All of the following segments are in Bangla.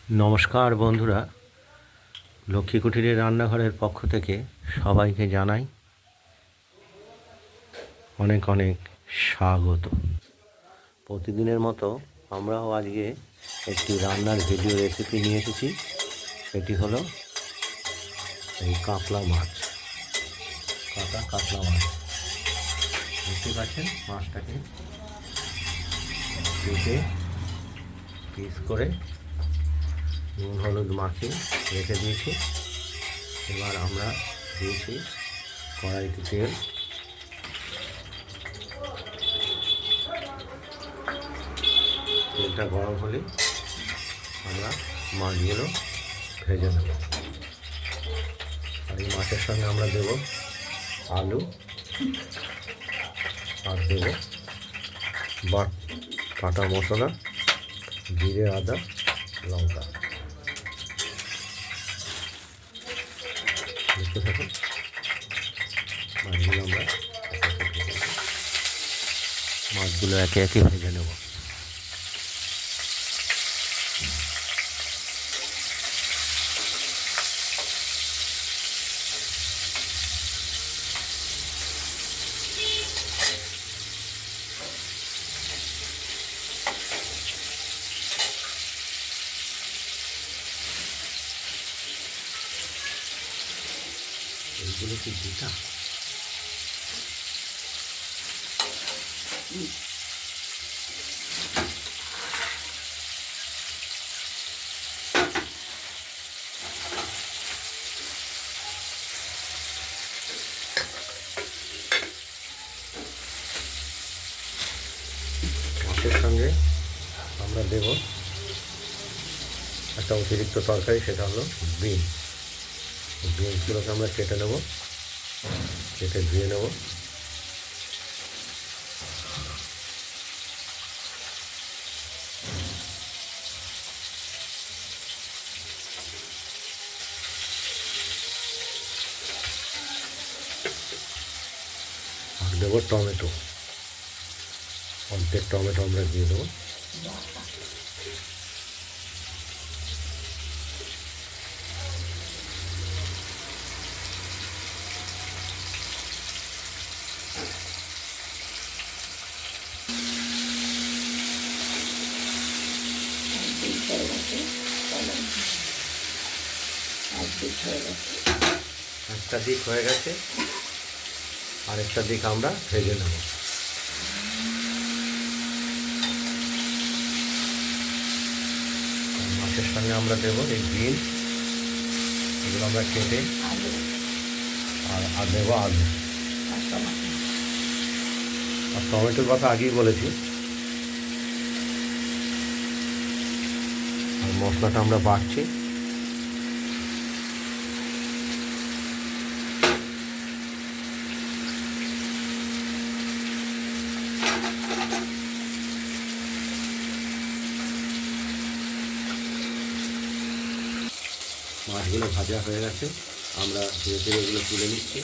নমস্কার বন্ধুরা, লক্ষ্মী কুঠিরের রান্নাঘরের পক্ষ থেকে সবাইকে জানাই অনেক অনেক স্বাগত। প্রতিদিনের মতো আমরাও আজকে একটি রান্নার ভিডিও রেসিপি নিয়ে এসেছি। সেটি হলো এই কাতলা মাছ, কাতলা মাছ। দেখতে পাচ্ছেন মাছটাকে কেটে পিস করে নুন হলুদ মাখিয়ে রেখে দিয়েছি। এবার আমরা দিয়েছি কড়াইতে তেল। তেলটা গরম হলে আমরা মাছগুলো ভেজে নেব। আর এই মাছের সঙ্গে আমরা দেব আলু আর দেব বাটা মশলা, জিরে, আদা, লঙ্কা। দেখতে থাকুন মাছগুলো একে একে ভেজে নেব। এইগুলো কি জিটা? মাছের সঙ্গে আমরা দেব একটা অতিরিক্ত তরকারি, সেটা হলো বিন। বিনসগুলোকে আমরা কেটে নেব, কেটে ধুয়ে নেব। আর দেবো টমেটো, অর্ধেক টমেটো আমরা দিয়ে দেবো। একটা দিক হয়ে গেছে, আরেকটা দিক আমরা ভেজে নেব। মাছের সঙ্গে আমরা দেবো এই বিন, এগুলো আমরা কেটে আর দেবো আলু আর টমেটোর কথা আগেই বলেছি। আর মশলাটা আমরা বাটছি। মাছগুলো ভাজা হয়ে গেছে, আমরা ধীরে ধীরে এগুলো তুলে নিচ্ছি।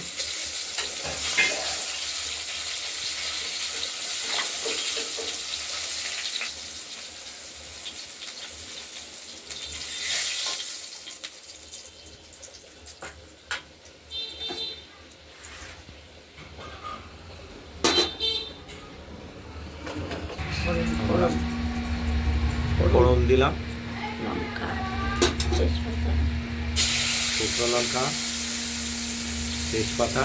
ফোড়ন দিলাম শুকনো লঙ্কা, তেজপাতা,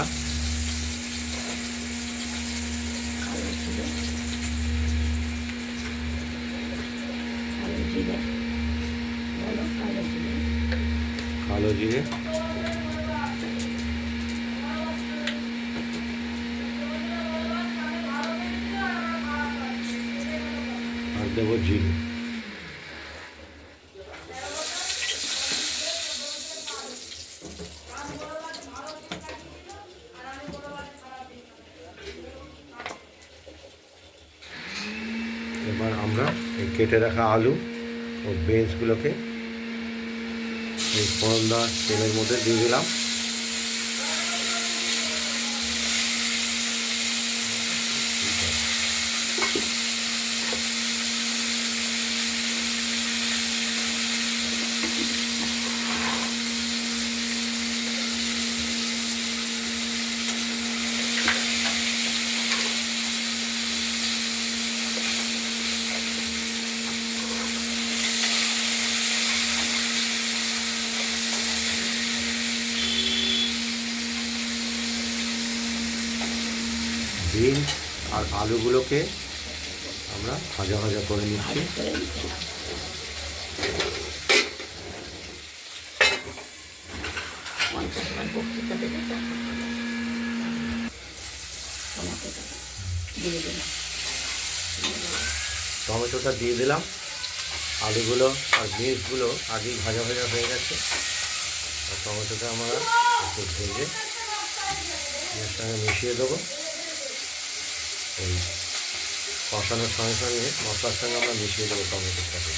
কালো জিরে, আর দেবো জিরে। এবার আমরা এই কেটে রাখা আলু ও বিনসগুলোকে এই ফোড়ন দেওয়া তেলের মধ্যে দিয়ে দিলাম। বিনস আর আলুগুলোকে আমরা ভাজা ভাজা করে নিচ্ছি। টমেটোটা দিয়ে দিলাম, আলুগুলো আর বিনসগুলো আগেই ভাজা ভাজা হয়ে গেছে। আর টমেটোটা আমরা একটু ভেজে এর সঙ্গে মিশিয়ে দেবো। এই কষানোর সঙ্গে সঙ্গে মশলার সঙ্গে আমরা মিশিয়ে দেবো টমেটোটাকে।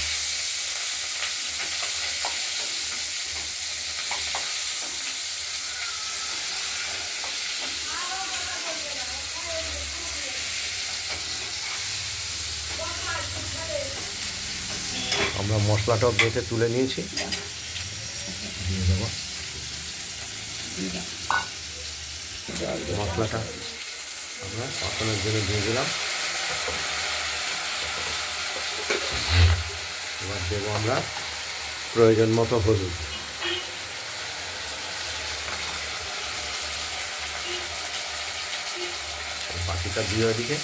আমরা মশলাটাও বেটে তুলে নিয়েছি, দিয়ে দেবো। মশলাটা আমরা কষানোর জন্য দিয়ে দিলাম। এবার দেবো আমরা প্রয়োজন মতো হলুদ। বাকিটা দিয়ে ওদিকে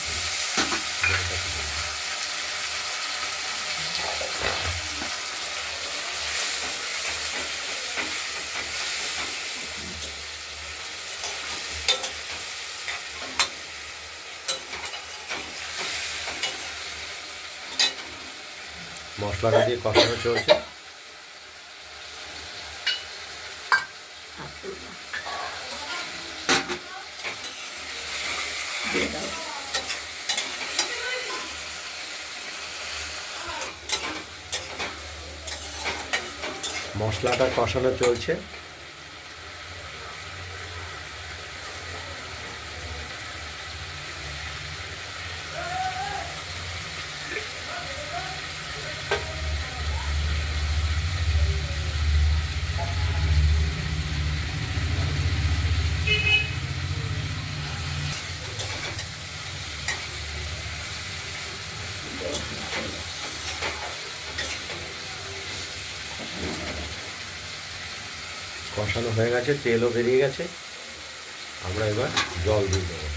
মশলাটা দিয়ে কষানো চলছে। মশলাটা কষানো চলছে। কষানো হয়ে গেছে, তেলও বেরিয়ে গেছে। আমরা এবার জল দিয়ে দেবো।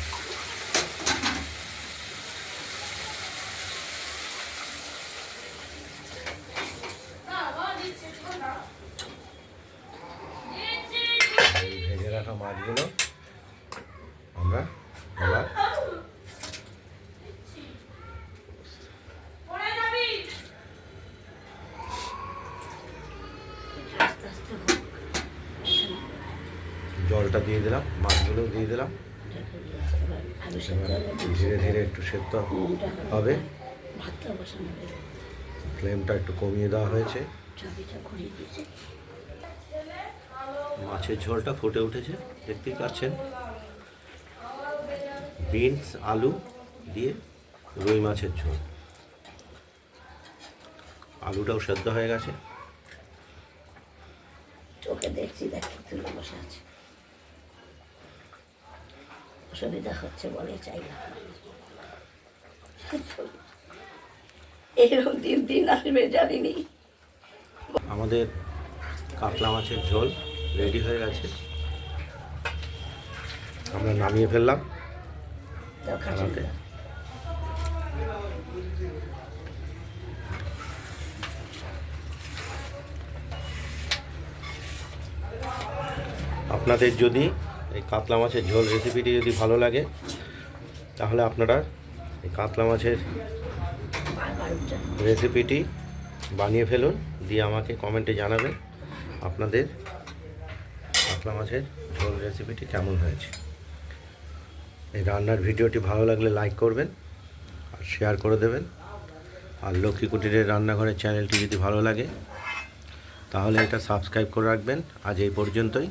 ভেজে রাখা মাছগুলো আমরা এবার জলটা দিয়ে দিলাম, মাছগুলো দিয়ে দিলাম। ধীরে ধীরে একটু সেদ্ধ হবে। ফ্লেমটা একটু কমিয়ে দেওয়া হয়েছে। মাছের ঝোলটা ফুটে উঠেছে, দেখতেই পাচ্ছেন। বিনস আলু দিয়ে রুই মাছের ঝোল। আলুটাও সেদ্ধ হয়ে গেছে। চোখে দেখছি, দেখি তুলে বসে আছে, অসুবিধা হচ্ছে বলে চাইলাম। এরকম দিন আসবে জানিনি। আমাদের কাতলা মাছের ঝোল রেডি হয়ে গেছে, আমরা নামিয়ে ফেললাম থালাতে। আপনাদের যদি এই কাতলা মাছের ঝোল রেসিপিটি যদি ভালো লাগে, তাহলে আপনারা এই কাতলা মাছের রেসিপিটি বানিয়ে ফেলুন, দিয়ে আমাকে কমেন্টে জানাবেন আপনাদের কাতলা মাছের ঝোল রেসিপিটি কেমন হয়েছে। এই রান্নার ভিডিওটি ভালো লাগলে লাইক করবেন আর শেয়ার করে দেবেন। আর লক্ষ্মী কুটিরের রান্নাঘরের চ্যানেলটি যদি ভালো লাগে, তাহলে এটা সাবস্ক্রাইব করে রাখবেন। আজ এই পর্যন্তই।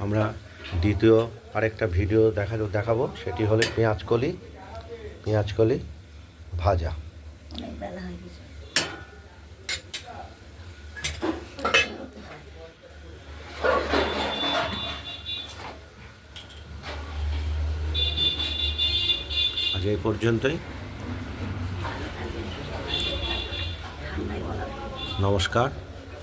আমরা দ্বিতীয় আরেকটা ভিডিও দেখাবো, সেটি হলো পেঁয়াজকলি ভাজা। আজ এই পর্যন্তই। নমস্কার।